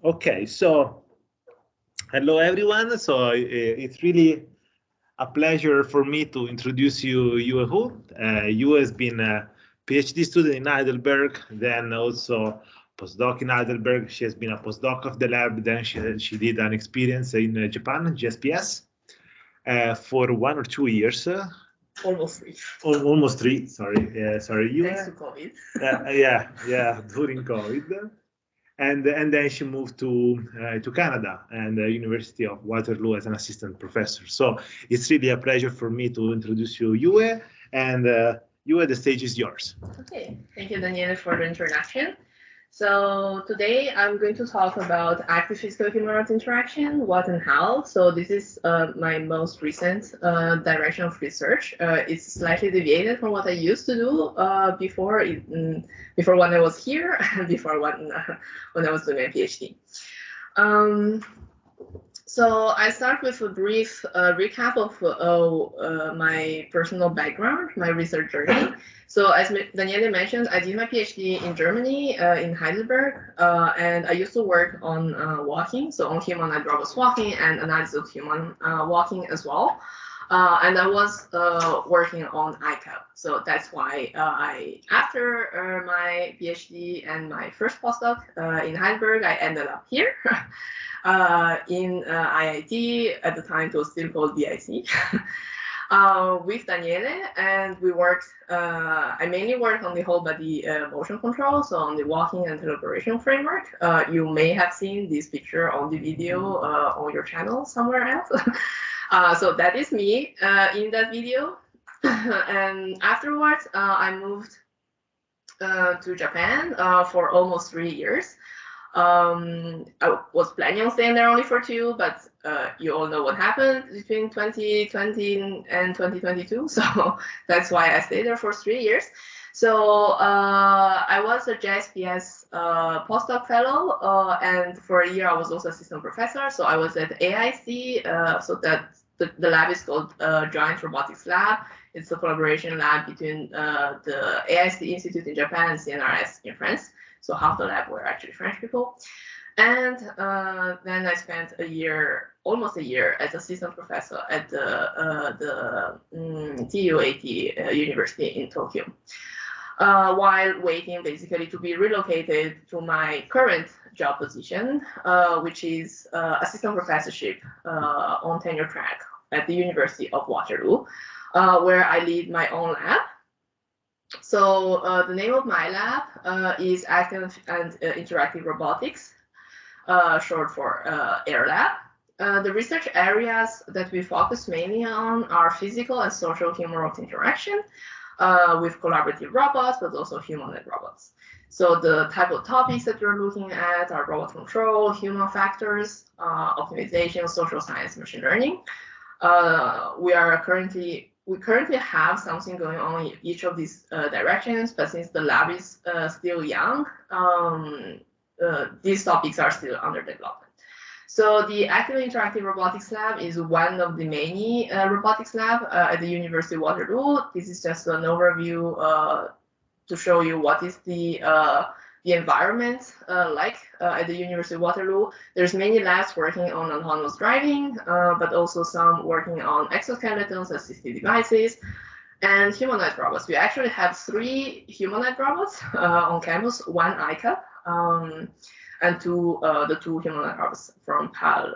Okay, so hello everyone. So it's really a pleasure for me to introduce you Yue Hu. Yue has been a PhD student in Heidelberg, then also postdoc in Heidelberg. She has been a postdoc of the lab. Then she did an experience in Japan, GSPS, for 1 or 2 years. Almost 3. Almost 3. Sorry, sorry. Yue. Thanks to COVID. Yeah, during COVID. And then she moved to Canada and the University of Waterloo as an assistant professor. So it's really a pleasure for me to introduce you, Yue. And Yue, the stage is yours. Okay, thank you, Daniele, for the introduction. So today I'm going to talk about active physical-humanoid interaction, what and how. So this is my most recent direction of research. It's slightly deviated from what I used to do before when I was here and before when I was doing my PhD. So I start with a brief recap of my personal background, my research journey. So as Daniele mentioned, I did my PhD in Germany, in Heidelberg, and I used to work on walking, so on humanoid robots walking and analysis of human walking as well. And I was working on ICAP. So that's why after my PhD and my first postdoc in Heidelberg, I ended up here. In IIT, at the time it was still called BIC, with Daniele, and we worked, I mainly worked on the whole body motion control, so on the walking and teleoperation framework. You may have seen this picture on the video on your channel somewhere else. So that is me in that video. And afterwards, I moved to Japan for almost 3 years. I was planning on staying there only for 2, but you all know what happened between 2020 and 2022. So that's why I stayed there for 3 years. So I was a JSPS postdoc fellow, and for a year I was also assistant professor. So I was at AIC, so that the lab is called Joint Robotics Lab. It's a collaboration lab between the AIC Institute in Japan and CNRS in France. So half the lab were actually French people. And then I spent almost a year as assistant professor at the TUAT University in Tokyo, while waiting basically to be relocated to my current job position, which is assistant professorship on tenure track at the University of Waterloo, where I lead my own lab. So the name of my lab is Active and Interactive Robotics, short for A.I.R lab. The research areas that we focus mainly on are physical and social humanoid interaction with collaborative robots, but also humanoid robots. So the type of topics that we're looking at are robot control, human factors, optimization, social science, machine learning. We currently have something going on in each of these directions, but since the lab is still young, these topics are still under development. So the Active Interactive Robotics Lab is one of the many robotics lab at the University of Waterloo. This is just an overview to show you what is the environment like at the University of Waterloo. There's many labs working on autonomous driving, but also some working on exoskeletons, assistive devices, and humanoid robots. We actually have 3 humanoid robots on campus, 1 ICAP, and the 2 humanoid robots from PAL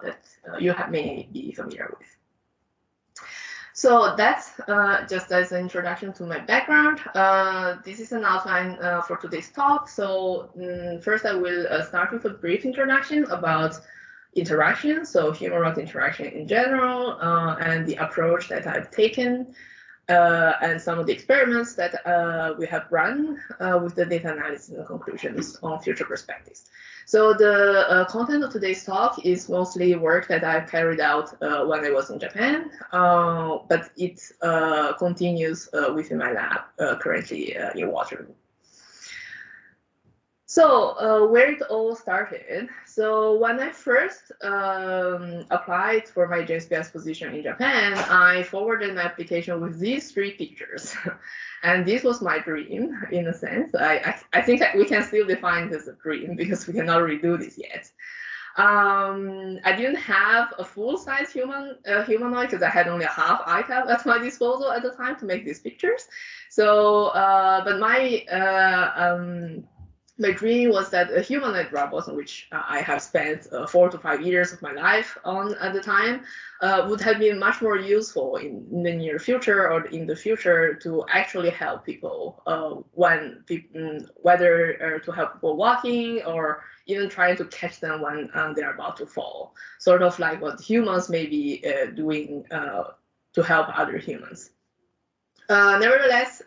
that you may be familiar with. So that's just as an introduction to my background. This is an outline for today's talk. So first I will start with a brief introduction about interaction, so human-robot interaction in general, and the approach that I've taken, and some of the experiments that we have run with the data analysis and conclusions on future perspectives. So the content of today's talk is mostly work that I've carried out when I was in Japan, but it continues within my lab currently in Waterloo. So where it all started. So when I first applied for my JSPS position in Japan, I forwarded my application with these 3 pictures. And this was my dream, in a sense. I think we can still define this as a dream because we cannot redo this yet. I didn't have a full-size humanoid because I had only a half iCap at my disposal at the time to make these pictures. So, but my dream was that a humanoid robot, on which I have spent 4 to 5 years of my life on at the time, would have been much more useful in the near future or in the future to actually help people whether to help people walking or even trying to catch them when they're about to fall, sort of like what humans may be doing to help other humans. Nevertheless,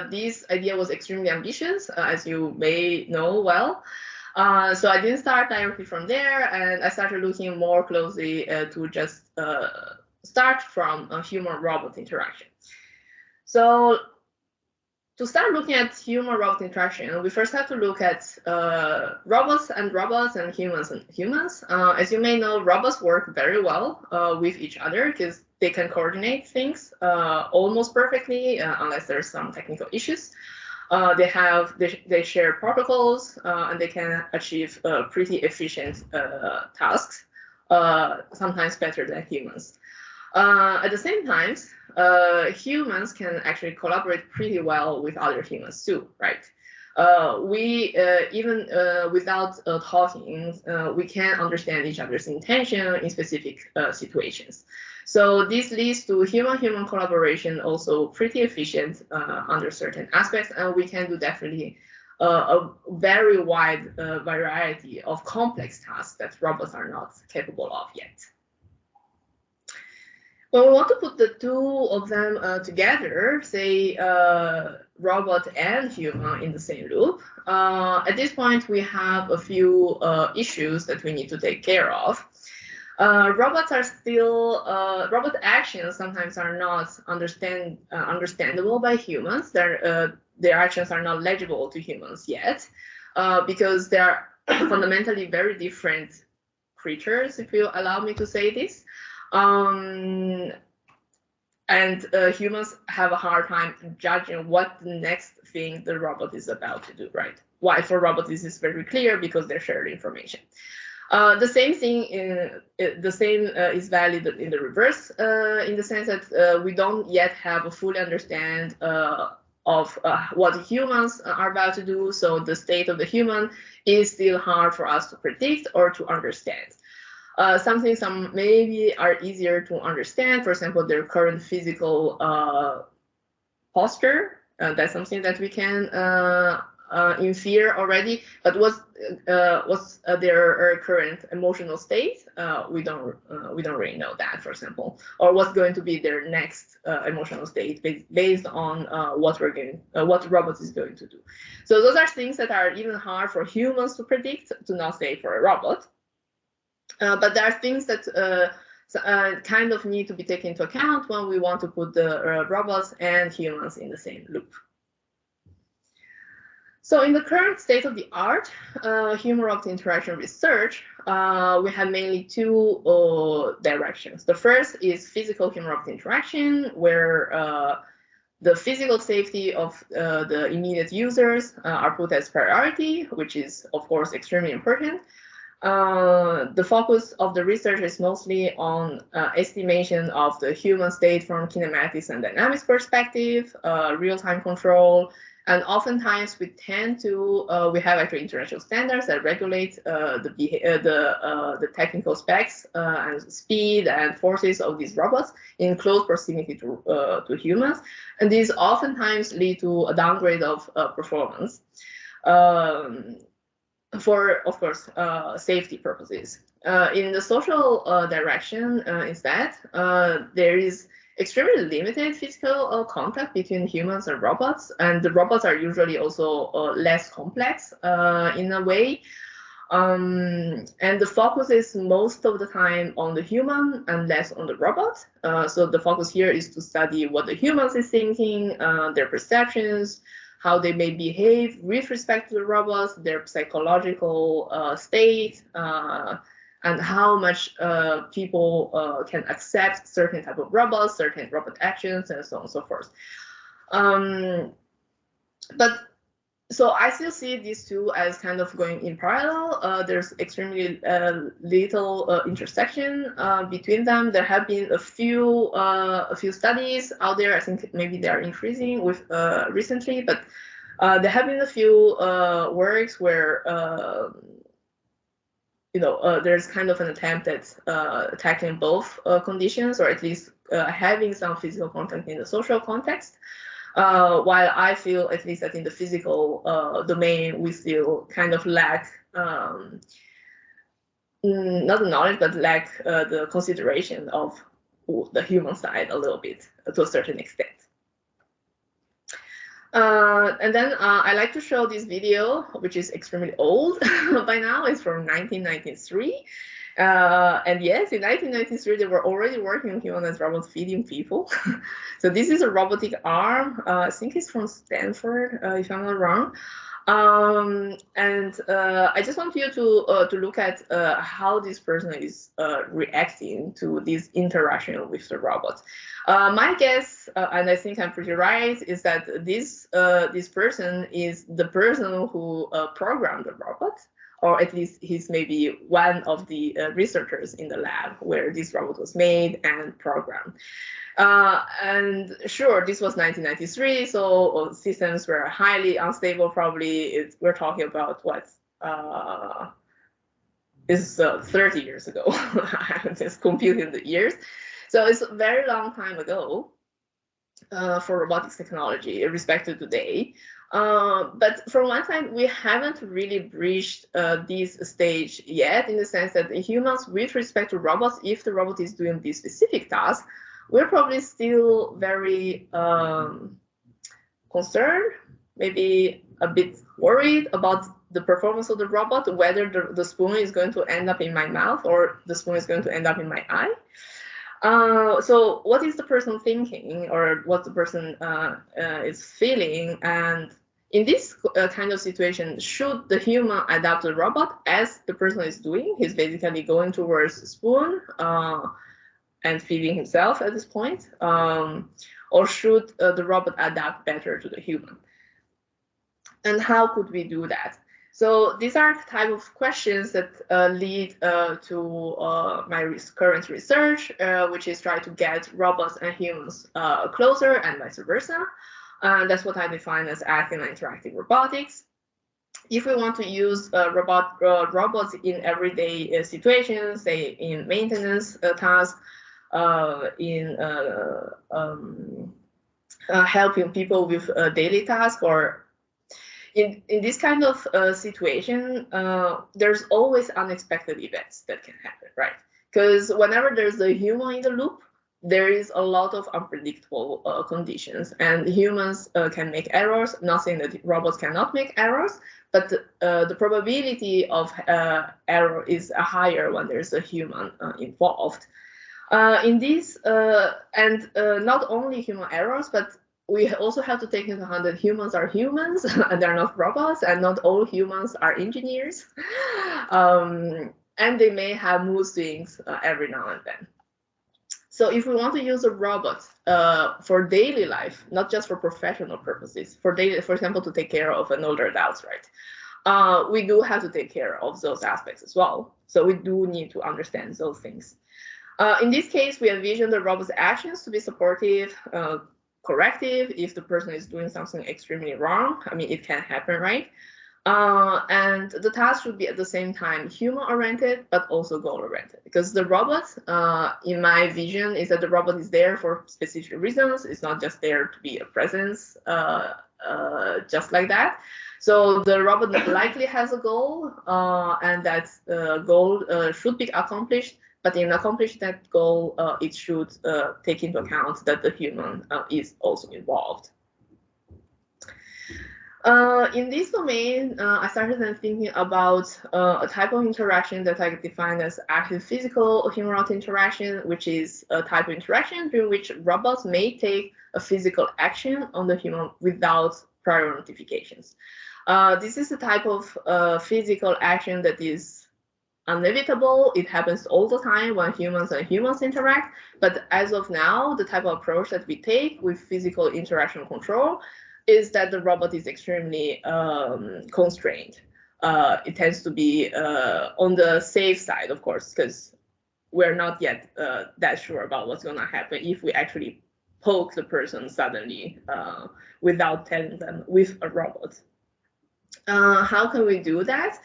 this idea was extremely ambitious, as you may know well. So I didn't start directly from there, and I started looking more closely to just start from a human-robot interaction. So to start looking at human-robot interaction, we first have to look at robots and humans. As you may know, robots work very well with each other because they can coordinate things almost perfectly, unless there's some technical issues. They share protocols and they can achieve pretty efficient tasks, sometimes better than humans. At the same time, humans can actually collaborate pretty well with other humans too, right? We even without talking, we can understand each other's intention in specific situations. So this leads to human-human collaboration, also pretty efficient under certain aspects, and we can do definitely a very wide variety of complex tasks that robots are not capable of yet. When we want to put the 2 of them together, say robot and human in the same loop, at this point we have a few issues that we need to take care of. Robots are still, robot actions sometimes are not understandable by humans. Their actions are not legible to humans yet, because they are fundamentally very different creatures, if you allow me to say this. And humans have a hard time judging what the next thing the robot is about to do, right? Why for robots this is very clear, because they share information. The same thing is valid in the reverse, in the sense that we don't yet have a full understand of what humans are about to do. So the state of the human is still hard for us to predict or to understand. Some maybe are easier to understand. For example, their current physical posture. That's something that we can infer already. But what's their current emotional state? We don't really know that, for example. Or what's going to be their next emotional state based on what the robot is going to do. So those are things that are even hard for humans to predict, to not say for a robot. But there are things that kind of need to be taken into account when we want to put the robots and humans in the same loop. So in the current state of the art, human-robot interaction research, we have mainly 2 directions. The first is physical human-robot interaction, where the physical safety of the immediate users are put as priority, which is, of course, extremely important. The focus of the research is mostly on estimation of the human state from kinematics and dynamics perspective, real-time control, and oftentimes we tend to we have actually international standards that regulate the technical specs and speed and forces of these robots in close proximity to humans, and these oftentimes lead to a downgrade of performance. For, of course, safety purposes. In the social direction, instead, there is extremely limited physical contact between humans and robots, and the robots are usually also less complex in a way. And the focus is most of the time on the human and less on the robot. So the focus here is to study what the humans is thinking, their perceptions, how they may behave with respect to the robots, their psychological state, and how much people can accept certain type of robots, certain robot actions, and so on and so forth. But so I still see these two as kind of going in parallel. There's extremely little intersection between them. There have been a few studies out there. I think maybe they are increasing with recently, but there have been a few works where there's kind of an attempt at tackling both conditions, or at least having some physical contact in the social context. While I feel, at least that in the physical domain, we still kind of lack, not the knowledge, but lack the consideration of the human side a little bit, to a certain extent. And then I like to show this video, which is extremely old by now. It's from 1993. And yes, in 1993, they were already working on humanoid robots feeding people. So this is a robotic arm. I think it's from Stanford, if I'm not wrong. And I just want you to look at how this person is reacting to this interaction with the robot. My guess, and I think I'm pretty right, is that this person is the person who programmed the robot, or at least he's maybe one of the researchers in the lab where this robot was made and programmed. And sure, this was 1993, so systems were highly unstable. Probably we're talking about what is 30 years ago. I'm just computing the years. So it's a very long time ago for robotics technology, irrespective today. But from one side, we haven't really breached this stage yet, in the sense that the humans, with respect to robots, if the robot is doing this specific task, we're probably still very concerned, maybe a bit worried about the performance of the robot, whether the spoon is going to end up in my mouth or the spoon is going to end up in my eye. So what is the person thinking, or what the person is feeling? And in this kind of situation, should the human adapt the robot as the person is doing? He's basically going towards the spoon and feeding himself at this point, or should the robot adapt better to the human? And how could we do that? So these are the type of questions that lead to my current research, which is try to get robots and humans closer and vice versa. And that's what I define as active and interactive robotics. If we want to use robots in everyday situations, say in maintenance tasks, in helping people with daily tasks, or in this kind of situation, there's always unexpected events that can happen, right? Because whenever there's a human in the loop, there is a lot of unpredictable conditions, and humans can make errors. Not saying that robots cannot make errors, but the probability of error is higher when there's a human involved. In this, and not only human errors, but we also have to take into account that humans are humans and they're not robots, and not all humans are engineers. And they may have mood swings every now and then. So if we want to use a robot for daily life, not just for professional purposes, for daily, for example, to take care of an older adult, right? We do have to take care of those aspects as well. So we do need to understand those things. In this case, we envision the robot's actions to be supportive, corrective if the person is doing something extremely wrong. I mean, it can happen, right? And the task should be at the same time human-oriented, but also goal-oriented. Because the robot, in my vision, is that the robot is there for specific reasons. It's not just there to be a presence, just like that. So the robot likely has a goal, and that goal should be accomplished. But in accomplishing that goal, it should take into account that the human is also involved. In this domain, I started then thinking about a type of interaction that I define as active physical human-robot interaction, which is a type of interaction during which robots may take a physical action on the human without prior notifications. This is a type of physical action that is inevitable. It happens all the time when humans and humans interact. But as of now, the type of approach that we take with physical interaction control is that the robot is extremely constrained. It tends to be on the safe side, of course, because we're not yet that sure about what's going to happen if we actually poke the person suddenly without telling them with a robot. How can we do that?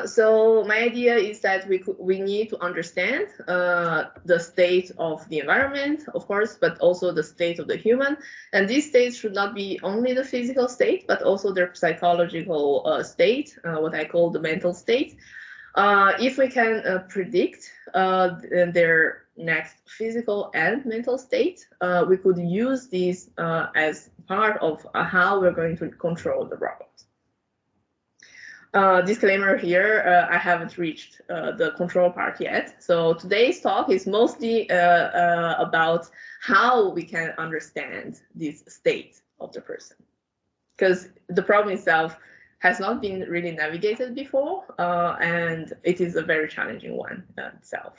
So my idea is that we need to understand the state of the environment, of course, but also the state of the human. And these states should not be only the physical state, but also their psychological state, what I call the mental state. If we can predict their next physical and mental state, we could use these as part of how we're going to control the robot. Disclaimer here, I haven't reached the control part yet. So today's talk is mostly about how we can understand this state of the person. Because the problem itself has not been really navigated before, and it is a very challenging one itself.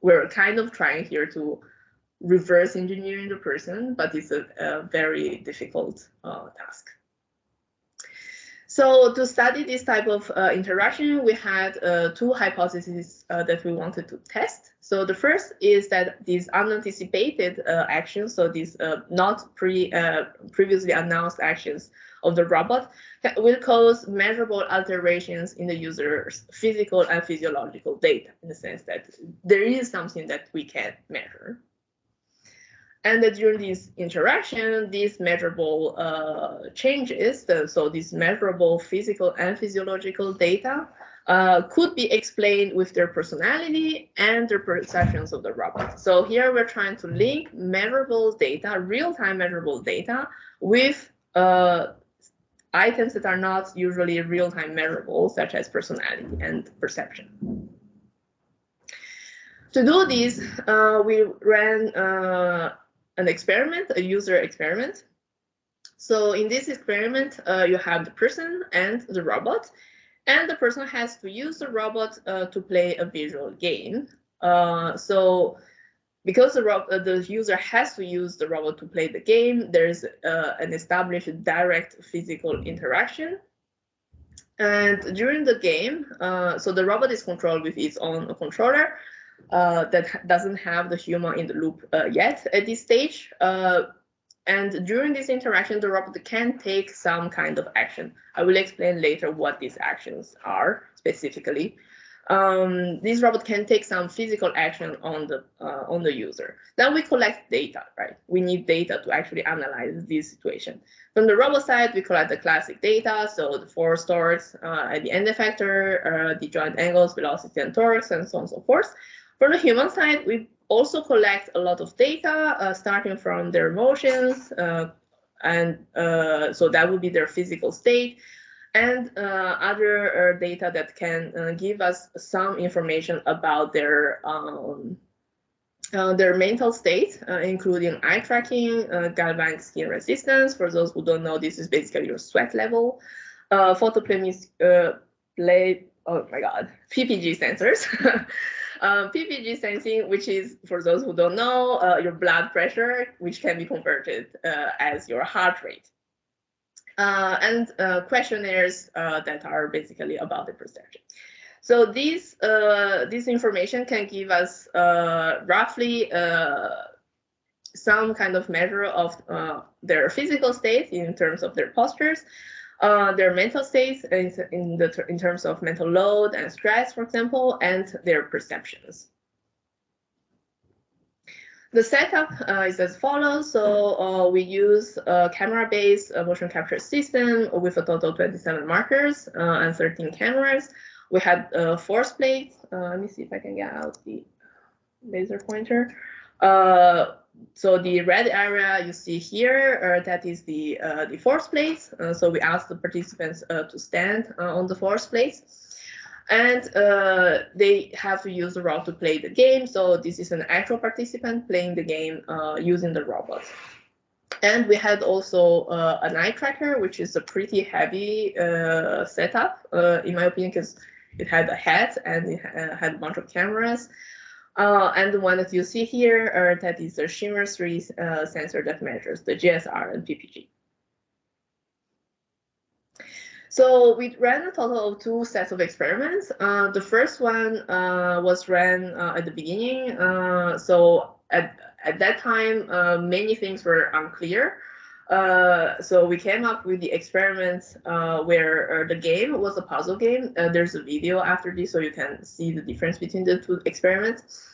We're kind of trying here to reverse engineering the person, but it's a very difficult task. So to study this type of interaction, we had two hypotheses that we wanted to test. So the first is that these unanticipated actions, so these not previously announced actions of the robot, will cause measurable alterations in the user's physical and physiological data, in the sense that there is something that we can measure. And that during this interaction, these measurable changes, so these measurable physical and physiological data, could be explained with their personality and their perceptions of the robot. So here we're trying to link measurable data, real-time measurable data, with items that are not usually real-time measurable, such as personality and perception. To do this, we ran an experiment, a user experiment. So in this experiment, you have the person and the robot, and the person has to use the robot to play a visual game. So because the user has to use the robot to play the game, there's an established direct physical interaction. And during the game, so the robot is controlled with its own controller, that doesn't have the human in the loop yet at this stage. And during this interaction, the robot can take some kind of action. I will explain later what these actions are specifically. This robot can take some physical action on the user. Then we collect data, right? We need data to actually analyze this situation. From the robot side, we collect the classic data, so the force, torques, the end effector, the joint angles, velocity, and torques, and so on and so forth. For the human side, we also collect a lot of data, starting from their motions, and so that would be their physical state, and other data that can give us some information about their mental state, including eye tracking, galvanic skin resistance. For those who don't know, this is basically your sweat level, PPG sensors. PPG sensing, which is, for those who don't know, your blood pressure, which can be converted as your heart rate. And questionnaires that are basically about the perception. So this information can give us roughly some kind of measure of their physical state in terms of their postures, their mental states in terms of mental load and stress, for example, and their perceptions. The setup is as follows. So we use a camera-based motion capture system with a total of 27 markers and 13 cameras. We had force plates. Let me see if I can get out the laser pointer. So the red area you see here, that is the force plates. So we asked the participants to stand on the force plates. And they have to use the robot to play the game. So this is an actual participant playing the game using the robot. And we had also an eye tracker, which is a pretty heavy setup, in my opinion, because it had a head and it had a bunch of cameras. And the one that you see here, that is a sHRI sensor that measures the GSR and PPG. So we ran a total of 2 sets of experiments. The first one was ran at the beginning. So at that time, many things were unclear. So we came up with the experiment where the game was a puzzle game. There's a video after this, so you can see the difference between the 2 experiments.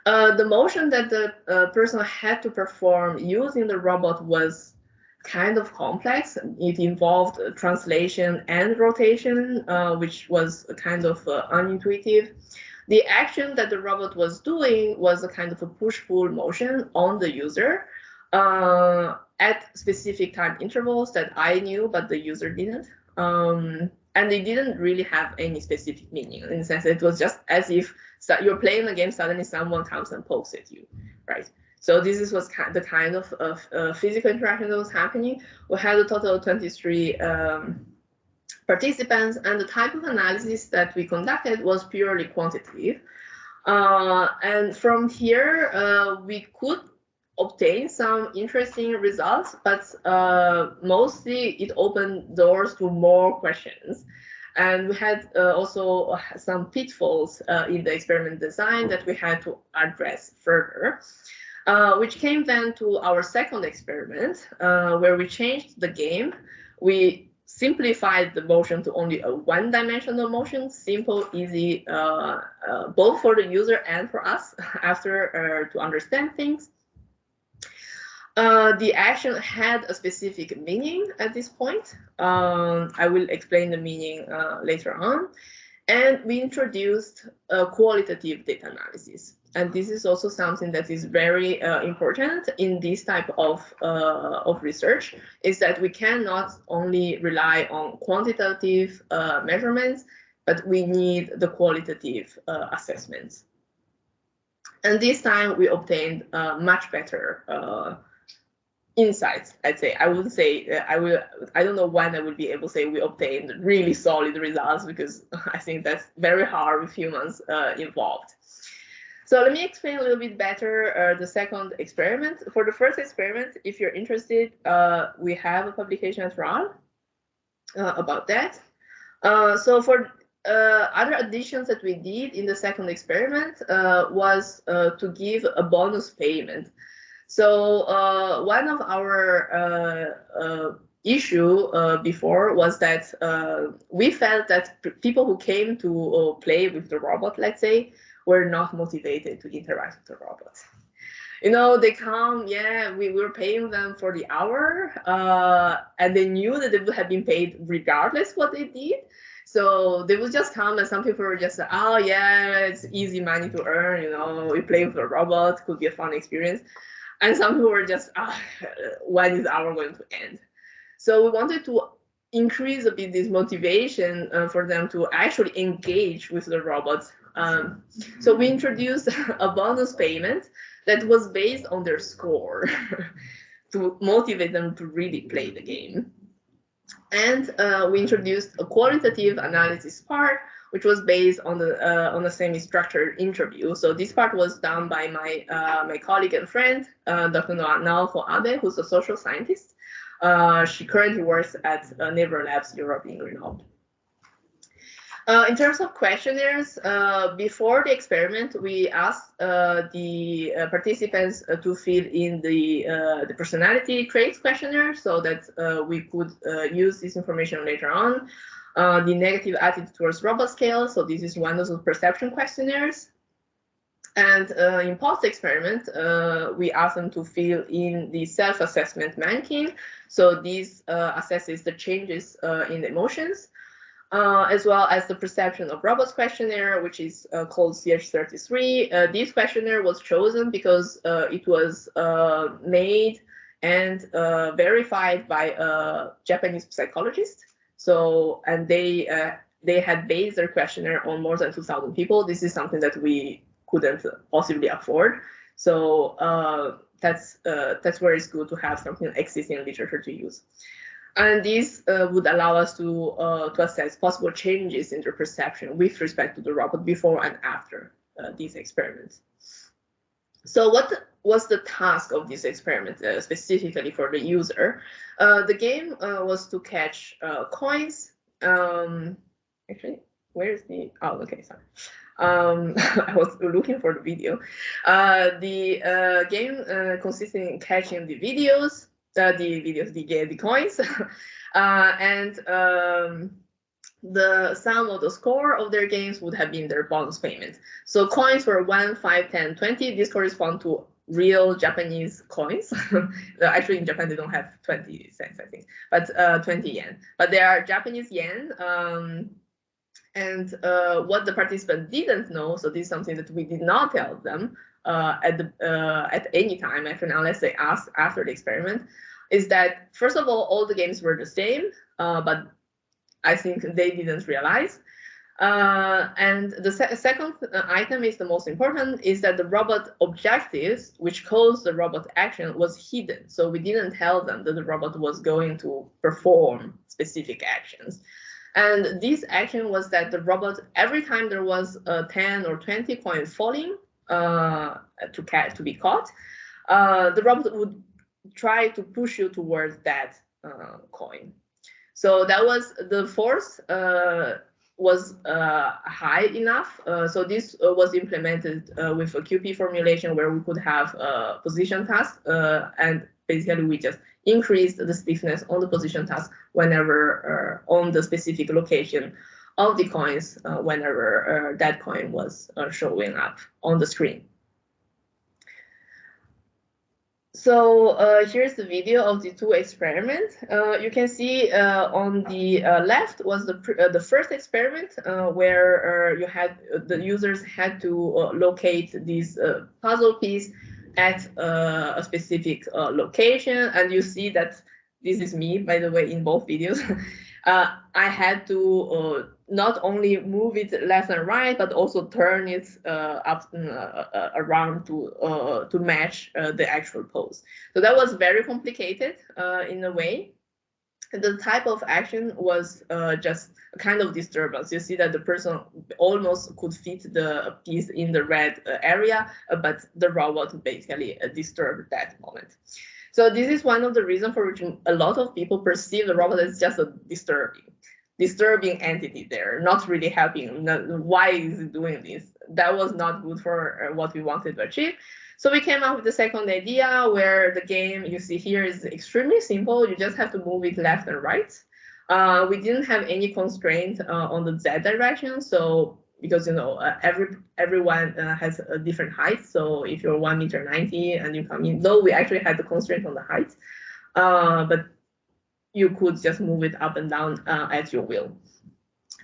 The motion that the person had to perform using the robot was kind of complex. It involved translation and rotation, which was kind of unintuitive. The action that the robot was doing was a kind of a push-pull motion on the user at specific time intervals that I knew, but the user didn't. And it didn't really have any specific meaning, in the sense that it was just as if you're playing a game, suddenly someone comes and pokes at you, right? So this was the kind of physical interaction that was happening. We had a total of 23 participants, and the type of analysis that we conducted was purely quantitative. And from here, we could obtain some interesting results, but mostly it opened doors to more questions. And we had also some pitfalls in the experiment design that we had to address further. Which came then to our second experiment, where we changed the game. We simplified the motion to only a one-dimensional motion, simple, easy, both for the user and for us after to understand things. The action had a specific meaning at this point. I will explain the meaning later on. And we introduced qualitative data analysis. And this is also something that is very important in this type of research, is that we cannot only rely on quantitative measurements, but we need the qualitative assessments. And this time we obtained much better insights, I'd say. I wouldn't say, I don't know when I would be able to say we obtained really solid results, because I think that's very hard with humans involved. So let me explain a little bit better the second experiment. For the first experiment, if you're interested, we have a publication at RAL about that. So for other additions that we did in the second experiment was to give a bonus payment. So one of our issue before was that we felt that people who came to play with the robot, let's say, were not motivated to interact with the robot. You know, they come, yeah, we were paying them for the hour, and they knew that they would have been paid regardless what they did. So they would just come, and some people were just like, oh yeah, it's easy money to earn, you know, we play with a robot, could be a fun experience. And some people were just, when is the hour going to end? So we wanted to increase a bit this motivation for them to actually engage with the robots. So we introduced a bonus payment that was based on their score to motivate them to really play the game. And we introduced a qualitative analysis part, which was based on a semi-structured interview. So this part was done by my colleague and friend, Dr. Naoko Abe, who's a social scientist. She currently works at Naval Labs Europe in Grenoble. In terms of questionnaires, before the experiment, we asked the participants to fill in the personality traits questionnaire so that we could use this information later on. The negative attitude towards robot scale, so this is one of the perception questionnaires. And in post-experiment, we asked them to fill in the self-assessment mannequin. So this assesses the changes in emotions. As well as the perception of robots questionnaire, which is called CH33. This questionnaire was chosen because it was made and verified by a Japanese psychologist. So, and they had based their questionnaire on more than 2,000 people. This is something that we couldn't possibly afford. So that's where it's good to have something existing in literature to use. And this would allow us to assess possible changes in the perception with respect to the robot before and after these experiments. So what was the task of this experiment specifically for the user? The game was to catch coins. Actually, where is the? Oh, okay, sorry. I was looking for the video. The game consisted in catching the coins, and the sum of the score of their games would have been their bonus payment. So coins were 1, 5, 10, 20. This corresponds to real Japanese coins. Actually, in Japan, they don't have 20 cents, I think, but 20 yen. But they are Japanese yen. And what the participant didn't know, so this is something that we did not tell them at any time, actually, unless they asked after the experiment, is that, first of all the games were the same, but I think they didn't realize. And the second item is the most important, is that the robot objectives, which caused the robot action, was hidden. So we didn't tell them that the robot was going to perform specific actions. And this action was that the robot, every time there was a 10 or 20 coin falling to be caught, the robot would try to push you towards that coin. So that was the force was high enough. So this was implemented with a QP formulation where we could have a position task, and basically we just increased the stiffness on the position task whenever on the specific location of the coins whenever that coin was showing up on the screen. So here's the video of the two experiments. You can see on the left was the first experiment where you had the users had to locate this puzzle piece at a specific location, and you see that this is me, by the way, in both videos. I had to not only move it left and right, but also turn it up around to match the actual pose. So that was very complicated in a way. The type of action was just a kind of disturbance. You see that the person almost could fit the piece in the red area, but the robot basically disturbed that moment. So this is one of the reasons for which a lot of people perceive the robot as just a disturbing entity there, not really helping. Why is it doing this? That was not good for what we wanted to achieve. So we came up with the second idea where the game you see here is extremely simple. You just have to move it left and right. We didn't have any constraint on the Z direction. So because, you know, everyone has a different height. So if you're 1.90 meters and you come in, though we actually had the constraint on the height, but you could just move it up and down at your will.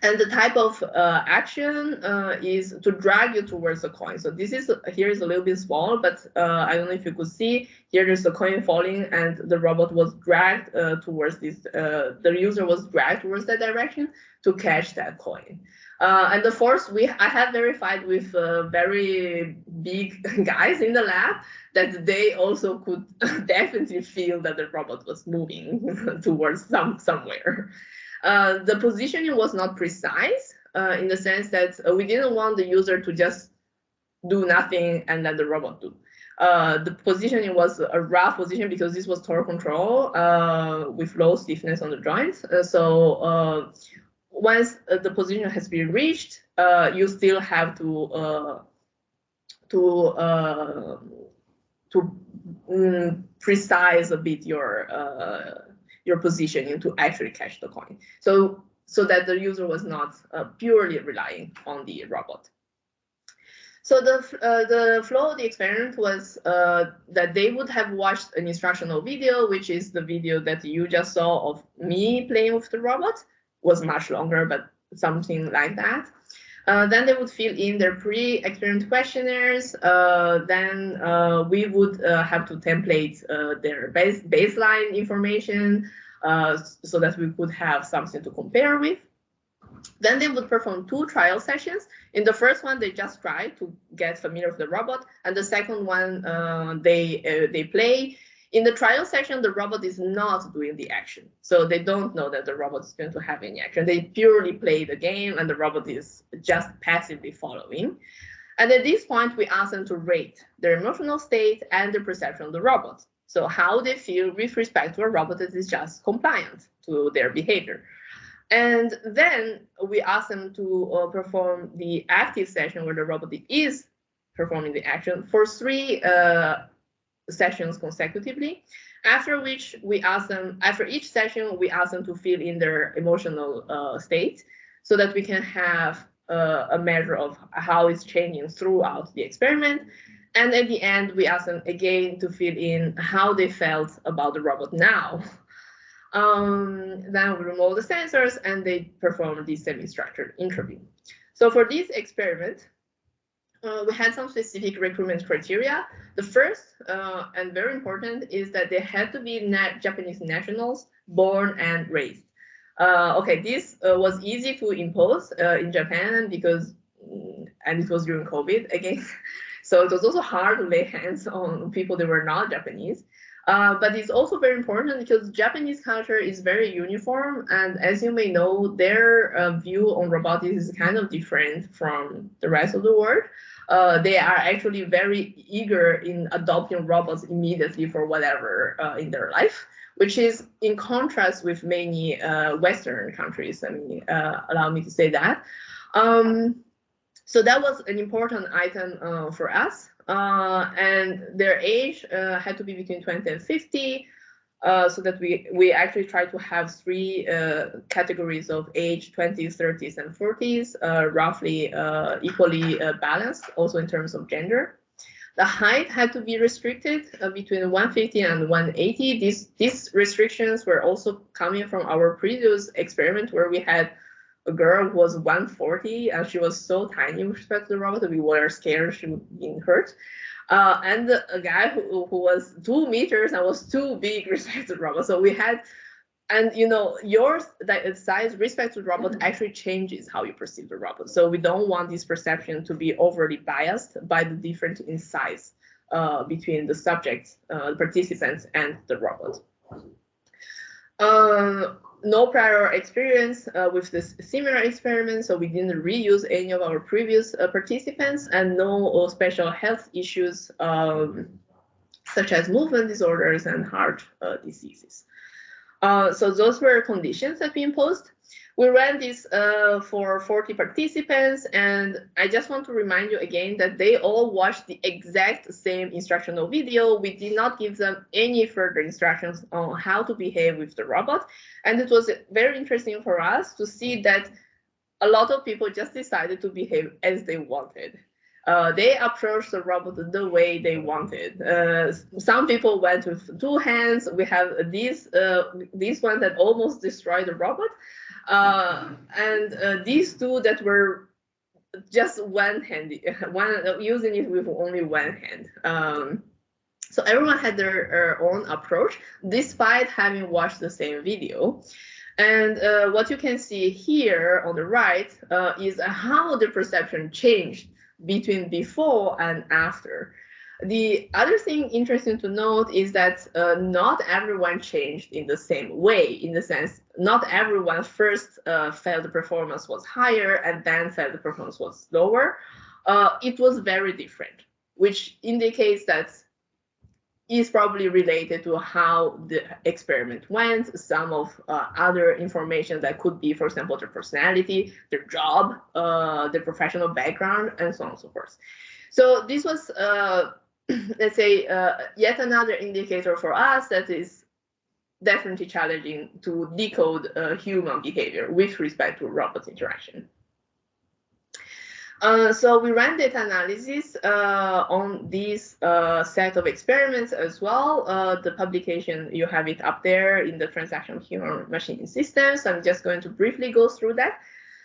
And the type of action is to drag you towards the coin. So this is here is a little bit small, but I don't know if you could see here. There's a coin falling, and the robot was dragged towards this. The user was dragged towards that direction to catch that coin. And the force I had verified with very big guys in the lab that they also could definitely feel that the robot was moving towards somewhere. The positioning was not precise in the sense that we didn't want the user to just do nothing and let the robot do. The positioning was a rough position because this was torque control with low stiffness on the joints. So once the position has been reached, you still have to precise a bit your positioning to actually catch the coin, so that the user was not purely relying on the robot. So the flow of the experiment was that they would have watched an instructional video, which is the video that you just saw of me playing with the robot. Was much longer, but something like that. Then they would fill in their pre-experiment questionnaires. Then we would have to template their baseline information so that we could have something to compare with. Then they would perform 2 trial sessions. In the first one, they just try to get familiar with the robot, and the second one, they play. In the trial session, the robot is not doing the action, so they don't know that the robot is going to have any action. They purely play the game, and the robot is just passively following. And at this point, we ask them to rate their emotional state and their perception of the robot. So how they feel with respect to a robot that is just compliant to their behavior. And then we ask them to perform the active session where the robot is performing the action for 3 sessions consecutively, after which we ask them, after each session, we ask them to fill in their emotional state so that we can have a measure of how it's changing throughout the experiment. And at the end, we ask them again to fill in how they felt about the robot now. Then we remove the sensors and they perform the semi-structured interview. So for this experiment, we had some specific recruitment criteria. The first and very important is that they had to be Japanese nationals, born and raised. Okay, this was easy to impose in Japan because, and it was during COVID again. So it was also hard to lay hands on people that were not Japanese. But it's also very important because Japanese culture is very uniform. And as you may know, their view on robotics is kind of different from the rest of the world. They are actually very eager in adopting robots immediately for whatever in their life, which is in contrast with many Western countries. I mean, allow me to say that. So that was an important item for us. And their age had to be between 20 and 50, so that we actually try to have 3 categories of age, 20s, 30s, and 40s, roughly equally balanced, also in terms of gender. The height had to be restricted between 150 and 180. These restrictions were also coming from our previous experiment where we had a girl who was 140 and she was so tiny with respect to the robot that we were scared she would be hurt. And a guy who was 2 meters and was too big with respect to the robot. So we had, and you know, your size respect to the robot actually changes how you perceive the robot. So we don't want this perception to be overly biased by the difference in size between the subjects, the participants, and the robot. No prior experience with this similar experiment, so we didn't reuse any of our previous participants, and no special health issues such as movement disorders and heart diseases. So those were conditions that we imposed. We ran this for 40 participants, and I just want to remind you again that they all watched the exact same instructional video. We did not give them any further instructions on how to behave with the robot. And it was very interesting for us to see that a lot of people just decided to behave as they wanted. They approached the robot the way they wanted. Some people went with 2 hands. We have this one that almost destroyed the robot. And these 2 that were just one-handed, using it with only 1 hand. So everyone had their own approach, despite having watched the same video. And what you can see here on the right is how the perception changed between before and after. The other thing interesting to note is that not everyone changed in the same way, in the sense, not everyone first felt the performance was higher and then felt the performance was lower. It was very different, which indicates that is probably related to how the experiment went, some of other information that could be, for example, their personality, their job, their professional background, and so on and so forth. So this was, let's say, yet another indicator for us that is definitely challenging to decode human behavior with respect to robot interaction. So we ran data analysis on this set of experiments as well. The publication, you have it up there in the transaction human-machine systems. I'm just going to briefly go through that.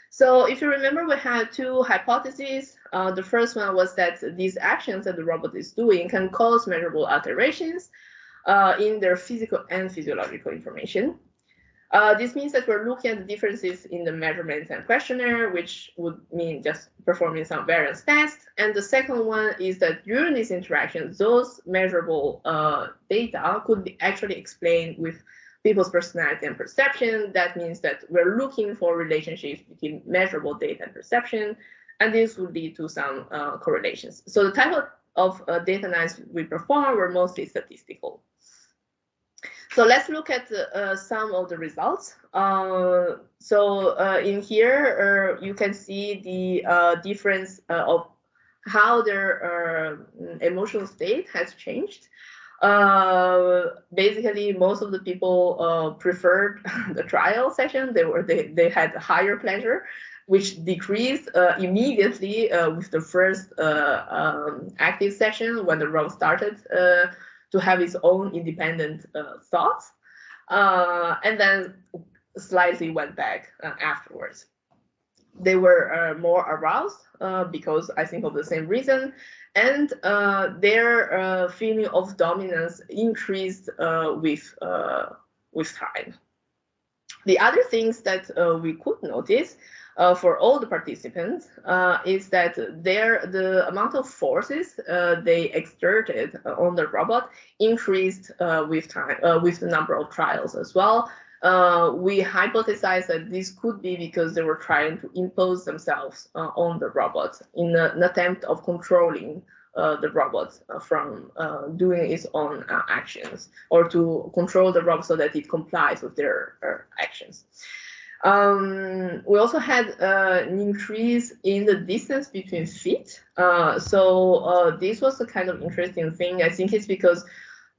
So if you remember, we had 2 hypotheses. The first one was that these actions that the robot is doing can cause measurable alterations in their physical and physiological information. This means that we're looking at the differences in the measurements and questionnaire, which would mean just performing some variance tests. And the second one is that during these interactions, those measurable data could be actually explained with people's personality and perception. That means that we're looking for relationships between measurable data and perception, and this would lead to some correlations. So the type of data analysis we perform were mostly statistical. So let's look at some of the results. In here, you can see the difference of how their emotional state has changed. Basically, most of the people preferred the trial session. They had higher pleasure, which decreased immediately with the first active session when the robot started to have its own independent thoughts, and then slightly went back afterwards. They were more aroused because I think of the same reason, and their feeling of dominance increased with time. The other things that we could notice for all the participants is that the amount of forces they exerted on the robot increased with time, with the number of trials as well. We hypothesized that this could be because they were trying to impose themselves on the robot in an attempt of controlling the robot from doing its own actions, or to control the robot so that it complies with their actions. We also had an increase in the distance between feet. This was a kind of interesting thing. I think it's because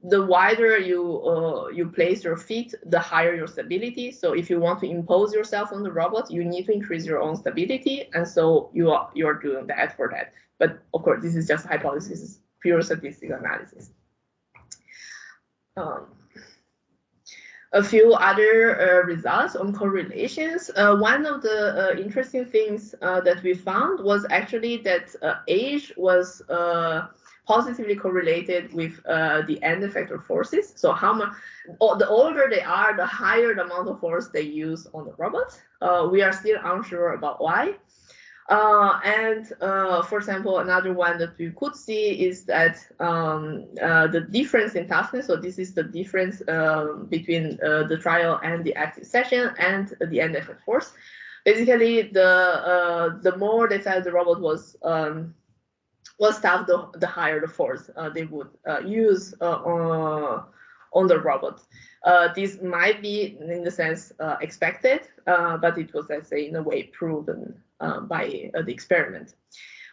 the wider you place your feet, the higher your stability. So if you want to impose yourself on the robot, you need to increase your own stability, and so you're doing that for that. But of course, this is just a hypothesis, pure statistical analysis. A few other results on correlations. One of the interesting things that we found was actually that age was positively correlated with the end effector forces. So the older they are, the higher the amount of force they use on the robot. We are still unsure about why. For example, another one that we could see is that the difference in toughness, so this is the difference between the trial and the active session and the end effect force. Basically, the more they felt the robot was tough, the higher the force they would use on the robot. This might be, in the sense, expected, but it was, let's say, in a way proven by the experiment.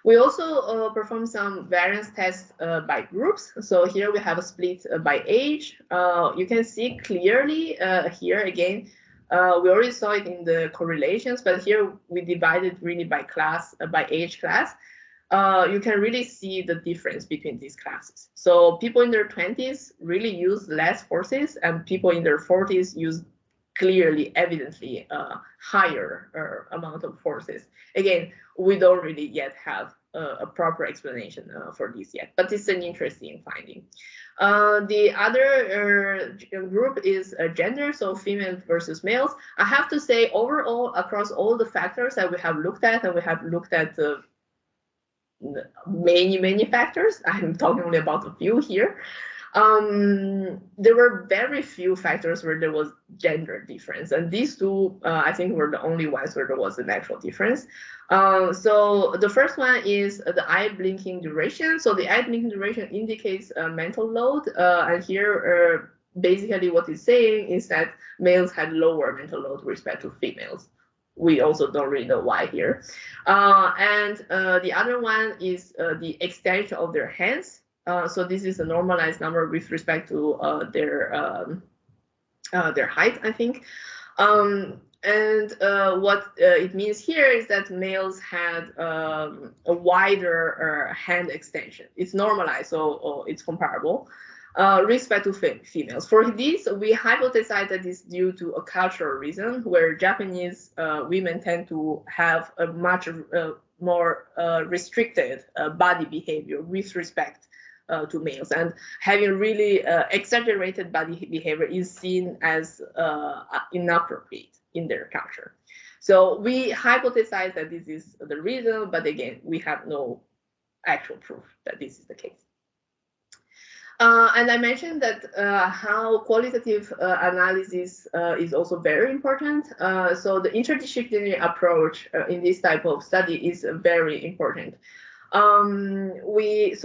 We also performed some variance tests by groups. So here we have a split by age. You can see clearly here again, we already saw it in the correlations, but here we divided really by class, by age class. You can really see the difference between these classes. So people in their 20s really use less forces, and people in their 40s use clearly, evidently higher amount of forces. Again, we don't really yet have a proper explanation for this yet, but it's an interesting finding. The other group is gender, so females versus males. I have to say, overall, across all the factors that we have looked at, and we have looked at many factors, I'm talking only about a few here. There were very few factors where there was gender difference, and these two, I think, were the only ones where there was an actual difference. So the first one is the eye blinking duration. So the eye blinking duration indicates mental load, and here basically what it's saying is that males had lower mental load with respect to females. We also don't really know why here. The other one is the extension of their hands. So this is a normalized number with respect to their height, I think. What it means here is that males had a wider hand extension. It's normalized, so it's comparable. Respect to females. For this, we hypothesize that it's due to a cultural reason, where Japanese women tend to have a much more restricted body behavior with respect to males, and having really exaggerated body behavior is seen as inappropriate in their culture. So we hypothesize that this is the reason, but again, we have no actual proof that this is the case. And I mentioned that how qualitative analysis is also very important. So the interdisciplinary approach in this type of study is very important. We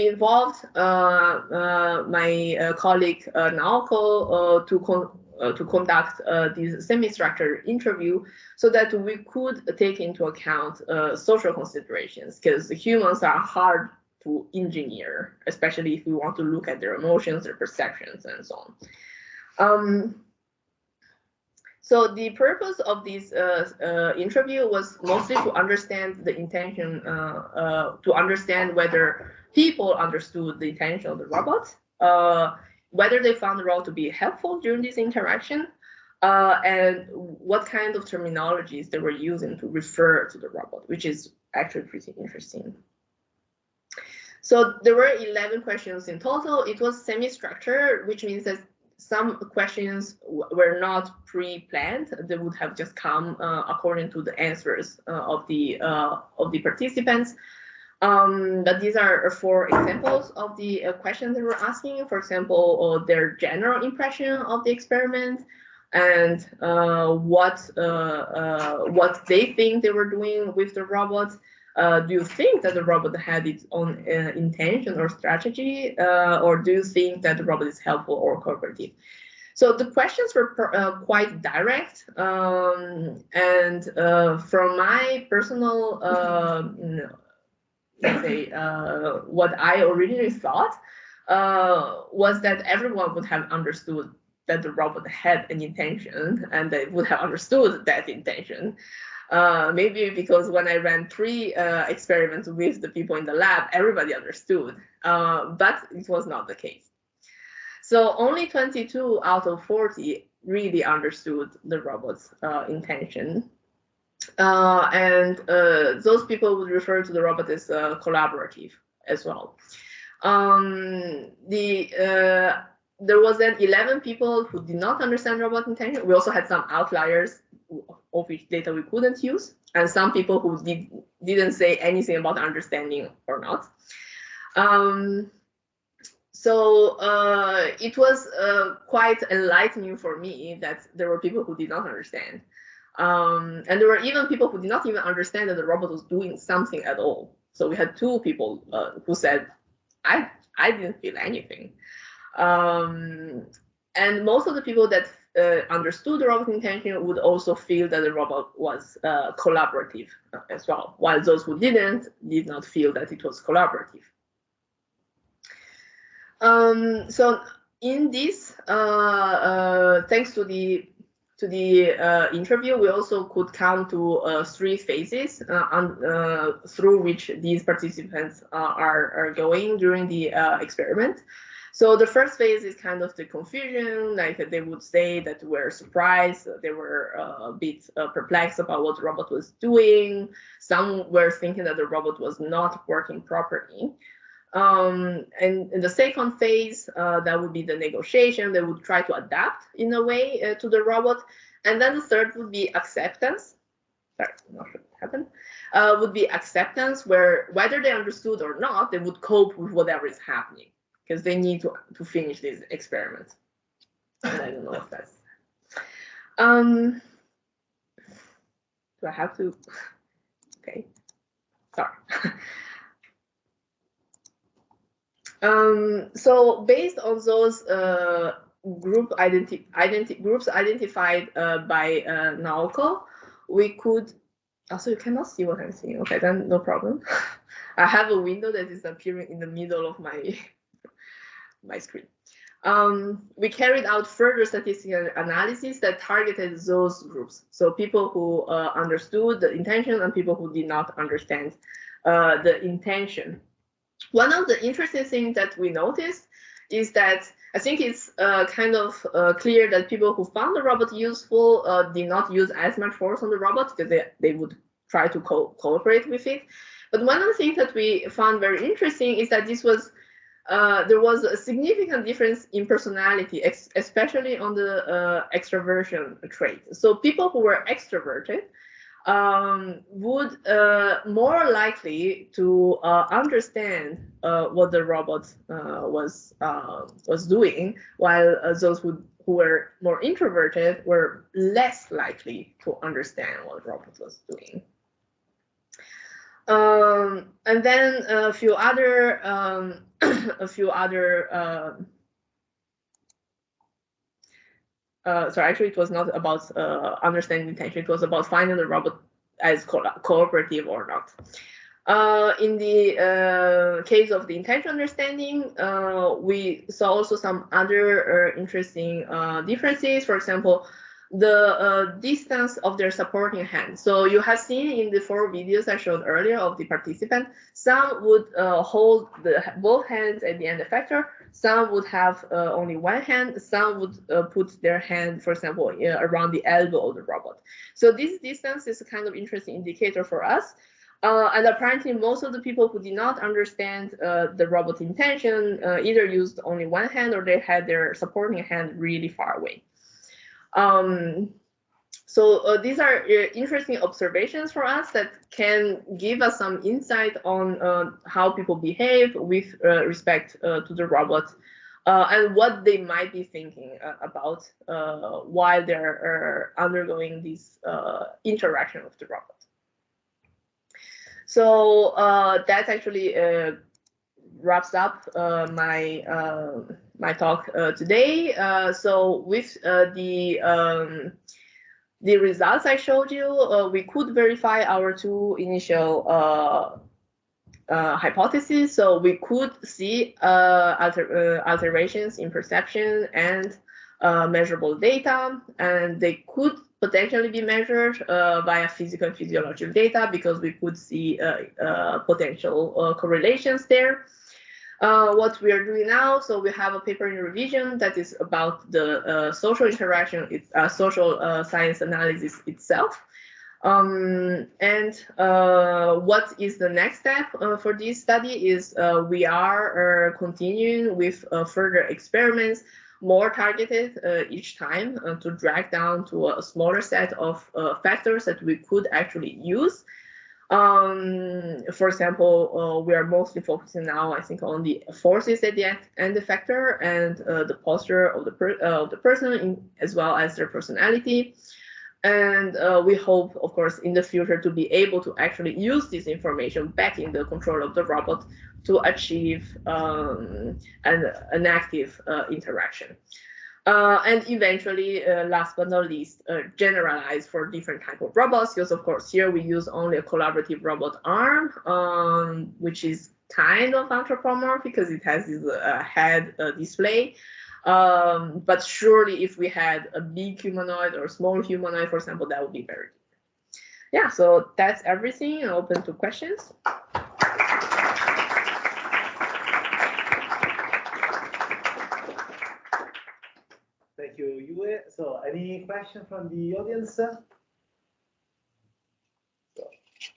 involved my colleague Naoko to conduct this semi-structured interview so that we could take into account social considerations, because humans are hard to engineer, especially if we want to look at their emotions, their perceptions, and so on. So the purpose of this interview was mostly to understand the intention, to understand whether people understood the intention of the robot, whether they found the robot to be helpful during this interaction, and what kind of terminologies they were using to refer to the robot, which is actually pretty interesting. So there were 11 questions in total. It was semi-structured, which means that some questions were not pre-planned. They would have just come according to the answers of the participants. But these are 4 examples of the questions they were asking. For example, their general impression of the experiment, and what they think they were doing with the robot. Do you think that the robot had its own intention or strategy, or do you think that the robot is helpful or cooperative? So the questions were quite direct, and from my personal, let's say, what I originally thought was that everyone would have understood that the robot had an intention, and they would have understood that intention. Maybe because when I ran 3 experiments with the people in the lab, everybody understood, but it was not the case. So only 22 out of 40 really understood the robot's intention. And those people would refer to the robot as collaborative as well. There was then 11 people who did not understand robot intention. We also had some outliers of which data we couldn't use, and some people who didn't say anything about understanding or not. So it was quite enlightening for me that there were people who did not understand. And there were even people who did not even understand that the robot was doing something at all. So we had 2 people who said, I didn't feel anything. And most of the people that understood the robot intention would also feel that the robot was collaborative as well, while those who did not feel that it was collaborative. So in this, thanks to the interview, we also could come to 3 phases through which these participants are going during the experiment. So the first phase is kind of the confusion, like they would say that they were surprised, they were a bit perplexed about what the robot was doing. Some were thinking that the robot was not working properly. And in the second phase, that would be the negotiation. They would try to adapt in a way to the robot. And then the third would be acceptance. Sorry, I'm not sure what happened. Would be acceptance, where whether they understood or not, they would cope with whatever is happening, because they need to finish this experiment. And I don't know if that's... do I have to? Okay, sorry. So based on those groups identified by Naoko, we could... Also, you cannot see what I'm seeing. Okay, then no problem. I have a window that is appearing in the middle of my screen. We carried out further statistical analysis that targeted those groups. So people who understood the intention and people who did not understand the intention. One of the interesting things that we noticed is that I think it's kind of clear that people who found the robot useful did not use as much force on the robot, because they would try to cooperate with it. But one of the things that we found very interesting is that this was there was a significant difference in personality, especially on the extroversion trait. So people who were extroverted would more likely to understand what the robot was doing, while those who were more introverted were less likely to understand what the robot was doing. And then a few other so actually it was not about understanding intention, it was about finding the robot as cooperative or not. In the case of the intention understanding, we saw also some other interesting differences. For example, the distance of their supporting hand. So you have seen in the 4 videos I showed earlier of the participant, some would hold both hands at the end effector, some would have only one hand, some would put their hand, for example, around the elbow of the robot. So this distance is a kind of interesting indicator for us. And apparently most of the people who did not understand the robot intention either used only one hand or they had their supporting hand really far away. So these are interesting observations for us that can give us some insight on how people behave with respect to the robot and what they might be thinking about while they're undergoing this interaction with the robot. So that actually wraps up my talk today. So with the results I showed you, we could verify our 2 initial hypotheses. So we could see alterations in perception and measurable data, and they could potentially be measured via physical and physiological data because we could see potential correlations there. What we are doing now, so we have a paper in revision that is about the social interaction, social science analysis itself. And what is the next step for this study is we are continuing with further experiments, more targeted each time to drag down to a smaller set of factors that we could actually use. For example, we are mostly focusing now, I think, on the forces at the end effector and the posture of the person, as well as their personality. And we hope, of course, in the future to be able to actually use this information back in the control of the robot to achieve an active interaction. And eventually, last but not least, generalize for different type of robots, because of course here we use only a collaborative robot arm, which is kind of anthropomorphic because it has this head display. But surely if we had a big humanoid or a small humanoid, for example, that would be very good. Yeah, so that's everything. I'm open to questions. Thank you, Yue. So any question from the audience? So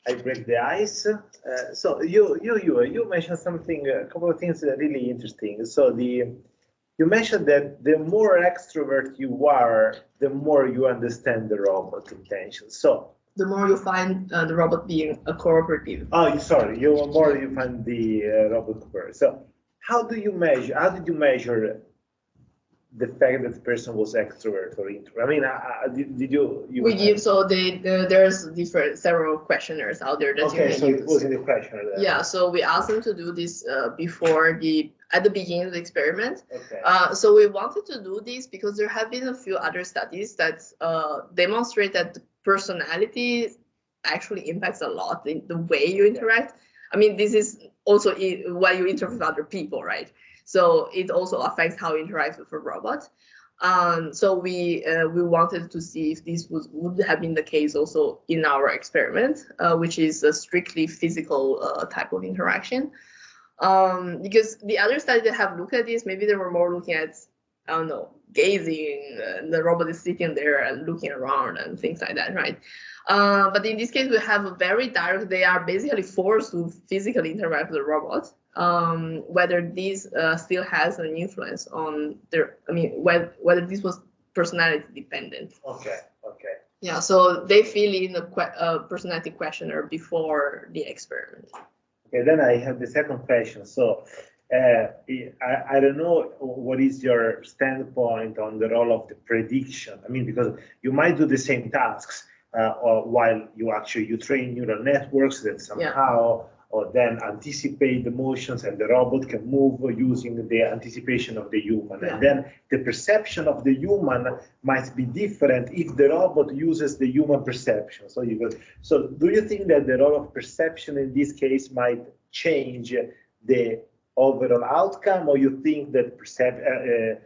I break the ice. So you mentioned something, a couple of things really interesting. So you mentioned that the more extrovert you are, the more you understand the robot intention. So the more you find the robot being a cooperative. Oh, sorry. The more you find the robot cooperative. So how did you measure the fact that the person was extrovert or introvert? I mean, did you? We give there's several questionnaires out there that you can so use. It was in the questionnaire. Yeah, so we asked them to do this at the beginning of the experiment. Okay. So we wanted to do this because there have been a few other studies that demonstrate that the personality actually impacts a lot in the way you interact. I mean, this is also why you interact with other people, right? So it also affects how you interact with a robot. So we wanted to see if this would have been the case also in our experiment, which is a strictly physical type of interaction. Because the other studies that have looked at this, maybe they were more looking at I don't know, gazing, the robot is sitting there and looking around and things like that, right? But in this case, we have a very direct, they are basically forced to physically interact with the robot. Whether this still has an influence on their, I mean, whether this was personality dependent. Okay. Yeah, so they fill in a personality questionnaire before the experiment. Okay, then I have the second question. So I don't know what is your standpoint on the role of the prediction. I mean, because you might do the same tasks while you train neural networks that somehow or then anticipate the motions, and the robot can move using the anticipation of the human. And then the perception of the human might be different if the robot uses the human perception. So do you think that the role of perception in this case might change the overall outcome, or you think that the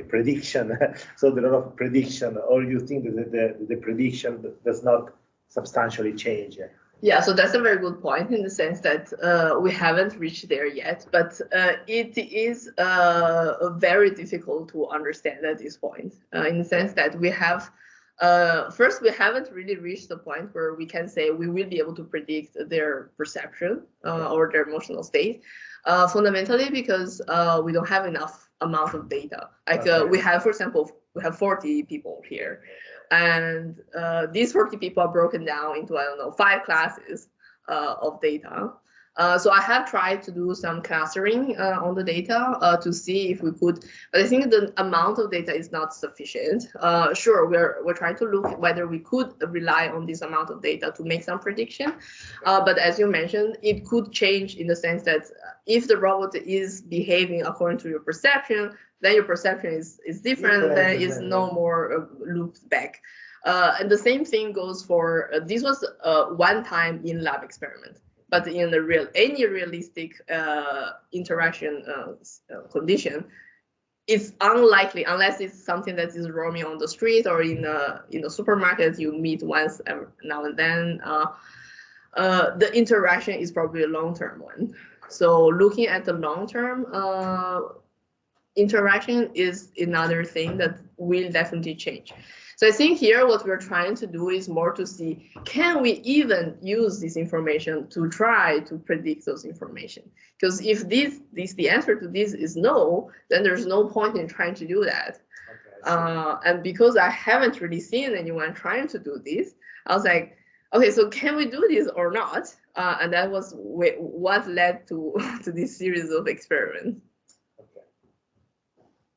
prediction, so the role of prediction, or you think that the prediction does not substantially change? Yeah, so that's a very good point in the sense that we haven't reached there yet, but it is very difficult to understand at this point, in the sense that we have, first, we haven't really reached the point where we can say we will be able to predict their perception or their emotional state, fundamentally because we don't have enough amount of data. Like we have, for example, we have 40 people here. And these 40 people are broken down into, I don't know, 5 classes of data. So I have tried to do some clustering on the data to see if we could, but I think the amount of data is not sufficient. Sure, we're trying to look whether we could rely on this amount of data to make some prediction. But as you mentioned, it could change in the sense that if the robot is behaving according to your perception, then your perception is different, then it's no more looped back. And the same thing goes for, this was a one-time in-lab experiment, but in any realistic interaction condition, it's unlikely, unless it's something that is roaming on the street or in a supermarket you meet once now and then, the interaction is probably a long-term one. So looking at the long-term interaction is another thing that will definitely change. So I think here what we're trying to do is more to see, can we even use this information to try to predict those information? Because if the answer to this is no, then there's no point in trying to do that. Okay, and because I haven't really seen anyone trying to do this, I was like, okay, so can we do this or not? And that was what led to this series of experiments. Okay.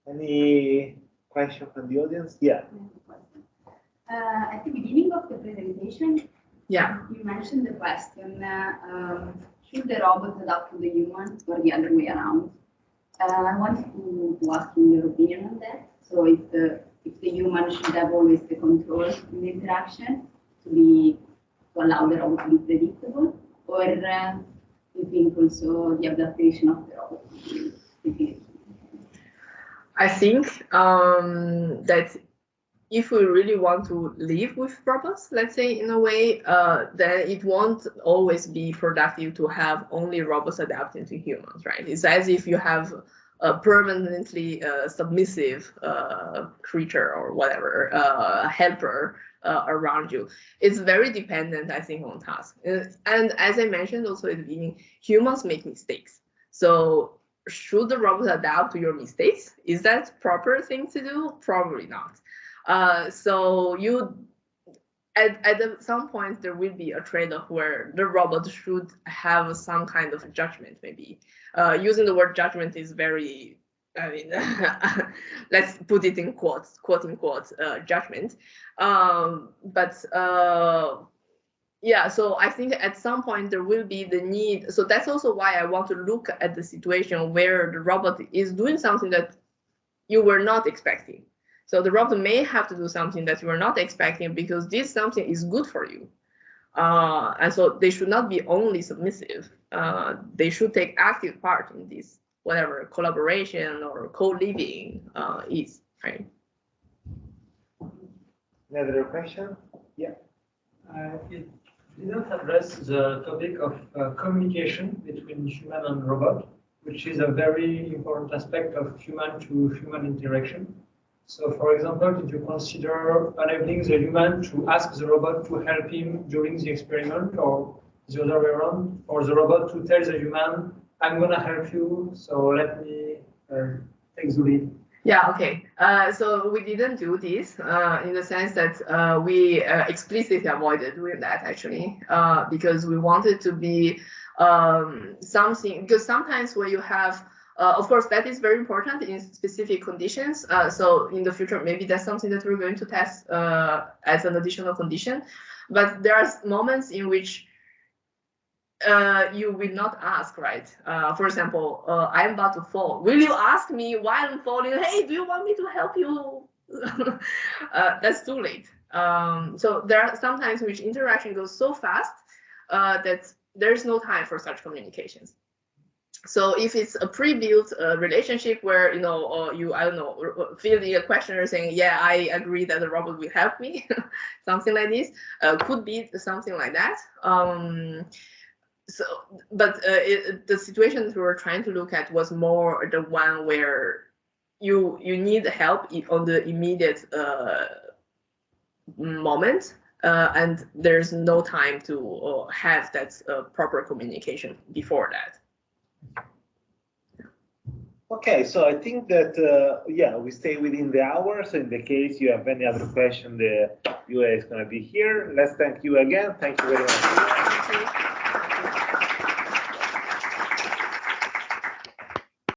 Any question from the audience? Yeah. At the beginning of the presentation, you mentioned the question, should the robot adapt to the human or the other way around? I wanted to ask you your opinion on that. So if the human should have always the control in the interaction to allow the robot to be predictable, or you think also the adaptation of the robot to be I think that if we really want to live with robots, let's say in a way, then it won't always be productive to have only robots adapting to humans, right? It's as if you have a permanently submissive creature or whatever, helper around you. It's very dependent, I think, on tasks. And as I mentioned also at the beginning, humans make mistakes. So should the robot adapt to your mistakes? Is that proper thing to do? Probably not. So at some point there will be a trade-off where the robot should have some kind of judgment, maybe. Using the word judgment is very, I mean, let's put it in quotes, quote unquote, judgment. Yeah, so I think at some point there will be the need. So that's also why I want to look at the situation where the robot is doing something that you were not expecting. So the robot may have to do something that you were not expecting because this something is good for you. And so they should not be only submissive. They should take active part in this, whatever collaboration or co-living is, right? Another question? Yeah. It didn't address the topic of communication between human and robot. which is a very important aspect of human-to-human interaction. So, for example, did you consider enabling the human to ask the robot to help him during the experiment, or the other way around, or the robot to tell the human, I'm going to help you, so let me take the lead? Yeah, okay. So we didn't do this in the sense that we explicitly avoided doing that, actually, because we wanted to be something, because sometimes when you have, of course, that is very important in specific conditions. So in the future, maybe that's something that we're going to test as an additional condition. But there are moments in which you will not ask, right? For example, I'm about to fall. Will you ask me while I'm falling, hey, do you want me to help you? That's too late. So there are sometimes which interaction goes so fast that there's no time for such communications. So if it's a pre-built relationship where, you know, you, I don't know, fill in a questionnaire saying, yeah, I agree that the robot will help me, something like this, could be something like that. So, but the situation that we were trying to look at was more the one where you need help on the immediate moment, and there's no time to have that proper communication before that. Okay, so I think that, yeah, we stay within the hour. So in the case you have any other question, the Yue is going to be here. Let's thank you again. Thank you very much. Thank you.